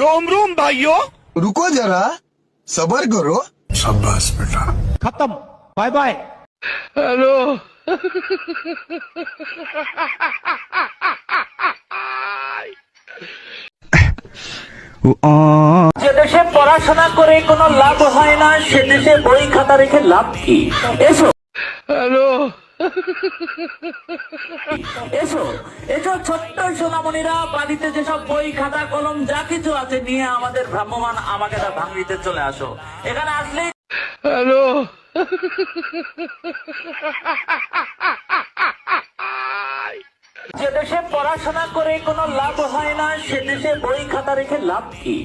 रोम रोम भाइयों, रुको जरा, सबर करो। शाबाश बेटा। खत्म, बाय बाय। हेलो। যে দেশে পড়াশোনা করে কোনো লাভ হয় না সে দেশে বই খাতা রেখে লাভ কি? এসো हेलो। এসো এসো ছোট্ট সোনামণিরা, বাড়িতে যেসব বই খাতা কলম যা কিছু আছে নিয়ে আমাদের ভ্রাম্যমান আমাকেটা ভাঙড়িতে চলে আসো। এখানে আসলেই हेलो। যে দেশে পড়াশোনা করে কোনো লাভ হয় না সে দেশে বই খাতা রেখে লাভ কি?